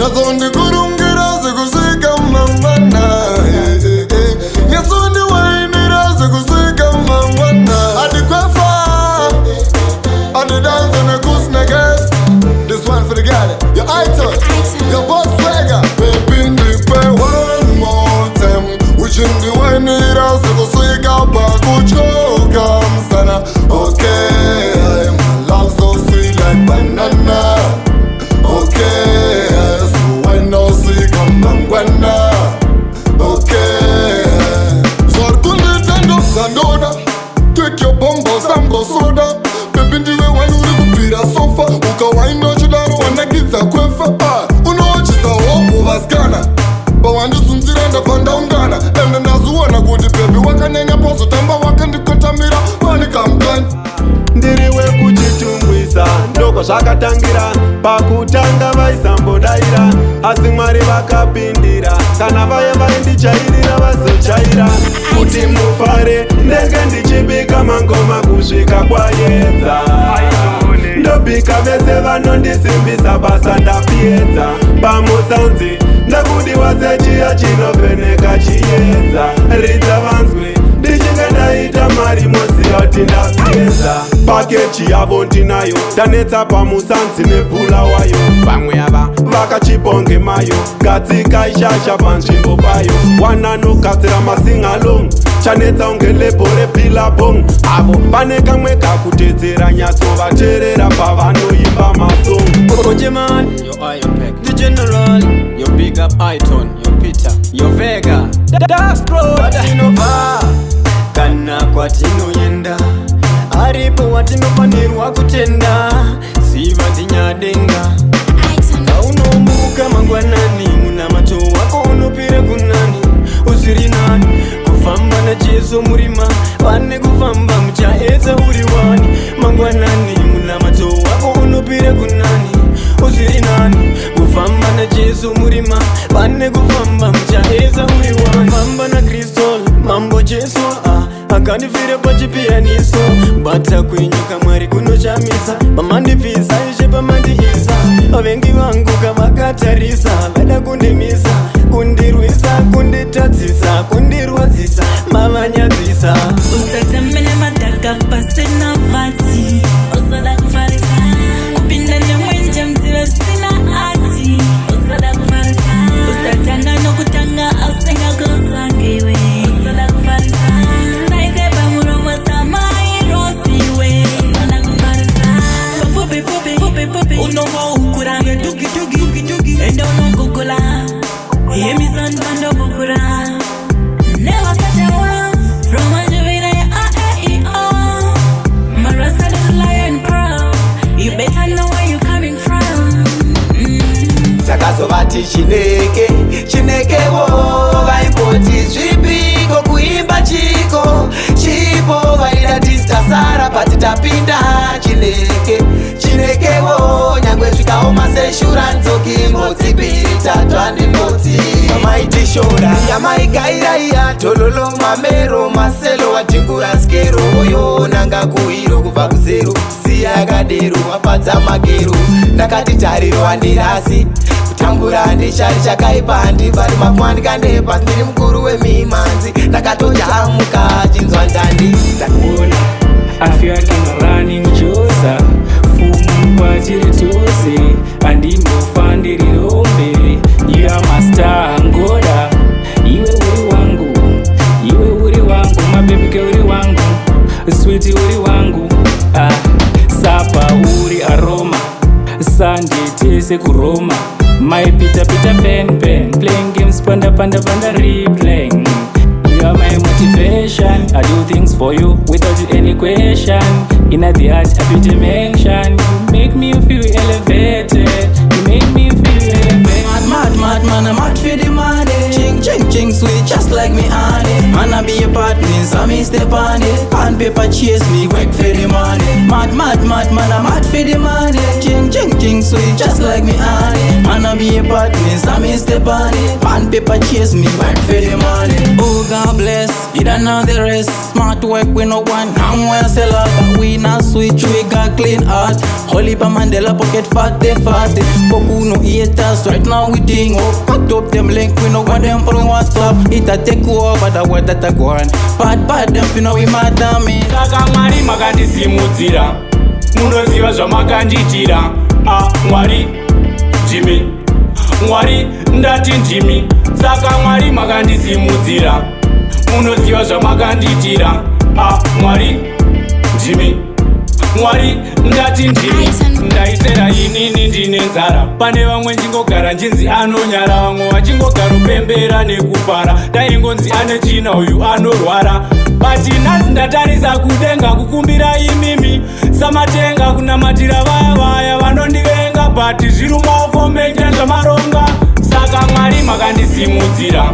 Nyazondi kurungira sekusika mangwana. Nyazondi wainira sekusika mangwana. Addie Queffah, Addie dance and a goose nigga. This one for the guy, your item, your boss swagger. Baby, one more time. Wishing the wainira sekusika bakuchoka msana. Okay, my love so sweet like banana. Okay, so why no see kamangwana? Okay, so kunde tendo zandoda. Take your bombo sambo soda. Baby ndiwe wani uri kupira sofa. Ukawaino chidaro wanagiza Queffah. Unochiza hopu vaskana. Bawandi sunziranda panda ungana. Ende nazuona kuti baby wakanyanya poso tamba wakandikotamira wanika mkani. Ndiriwe kuchitumbwisa ndoko zvakatangira pakutanga vaisambodayira asi Mwari vakapindira kana vaye vaindichairira vazochaira kuti mufare ndenge ndichibika mangoma kusvika kwaedza ndobika vese vanondisimbisa basa ndapiedza pamusanzi ndabudiwa sechiya chinovheneka chiedza ridza vanzwi ndichinge ndaita mari mosiyoti ndapiedza pakechi yavo ndinayo ndanetsa pamusanzi nebhula wayo vamwe ava vakachibonge mayo gadzika ishasha panzvimbo payo wananogadzira masingalong chanetsa unge lebho repilabong avo pane kamwe kakutedzera nyatso vateerera pavanoimba masong. Ojeman, your iron pack, the general, your big up Iton, your Peter, your Vega, Dark Scroll, Watinova, kana kwatinoyenda, aripo watinofanirwa kutenda, siva ndinyadenga. Kaunomuka mangwanani, muna macho wako unopira kunani, usiri nani, kufamba na Jesu murima, pane kufamba muchaedza uri wani, mangwanani, muna macho wako unopira kunani, usiri nani, kufamba na Jesu murima, pane kufamba muchaedza uri wani, famba na Kristol, mambo Jesu akanifira pachipianiso, bata kwenyuka Mwari kunochamisa, pamandipisa ishe pamandiisa, vavengi vangu kavakatarisa, vada kundimisa, kundirwisa, kunditadzisa, kundirwadzisa, mavanyadzisa. Usatamene madaka pasina vati, usada kufarisa, kupinda nemwenje mzive sina ati, usada kufarisa, usatanga nokutanga asenga kosangewe, usada kufarisa, saize bamuromo samairoziwe, usada kufarisa, pupi pupi pupi pupi, unoho ukurange dugi dugi dugi dugi, enda unogugula, yemizan bando bukura, never such a one, from a juvenile A-E-O, Marasa the lion crown, you better know where you coming from. Takazovati chinekewo vaipoti zvipiko kuimba chipo vaidatista sara pati tapinda chinekewo nyangwe zvikaoma seshura nzoki mbodzi biri tatu handimodzi mamaitishora yamaigaira iya tololo mamero maselo watingura skero oyo nanga kuhiro kubva kuzero siya kadero wafadza magero ndakati tariro handirasi kutangura ndishari chakaipa handibvari mafuma ndikandepa ndiri mukuru wemimanzi ndakatojamuka chinzwa ndandi ndakuona I feel like I'm running Josa fumu kwachiri tose andimbofa ndiri rombe you are my star ngoda iwe uri wangu mabebike uri wangu sweet uri wangu sapa uri aroma Sunday tese kuroma my pita pen playing games panda replaying. You are my motivation. I do things for you without any question. In the heart, happy to mention. You make me feel elevated. You make me feel elevated. Mad man, I'm mad for the money. Ching, sweet just like me honey. Man, I be a partner, so me step on it. On paper chase me, work for the money. Mad man, I'm mad for the money. Ching, sweet, just like me honey. Wanna be a partner, so me step on it. Pan paper chase me, work for the money. Oh God bless, you don't know the rest. Smart work with no one, I'm well sell out. But we not sweet, we got clean heart. Holy pa Mandela pocket fat, they fat. Fuck who no haters, right now we ting up. Cut up them link, we no want them from WhatsApp. It a take over, the word that a go on. Bad them, you know we mad on me. Saka mwari makandisimudzira, munoziva zvamakandiitira. Mwari Jimmy, mwari ndati Jimmy. Saka mwari makandisimudzira, munoziva zvamakandiitira. Mwari Jimmy, mwari ndati Jimmy. Ndaisera inini ndine nzara, pane vamwe ndingogara njinzi anonyara, vamwe vachingogara upembera nekufara. Ndaingonzi ane china uyu anorwara, but nhasi ndatarisa kudenga kukumbira imimi samatenga kunamatira vaya vaya vanondivenga, but zviri mumaoko menje zvamaronga. Saka mwari makandisimudzira,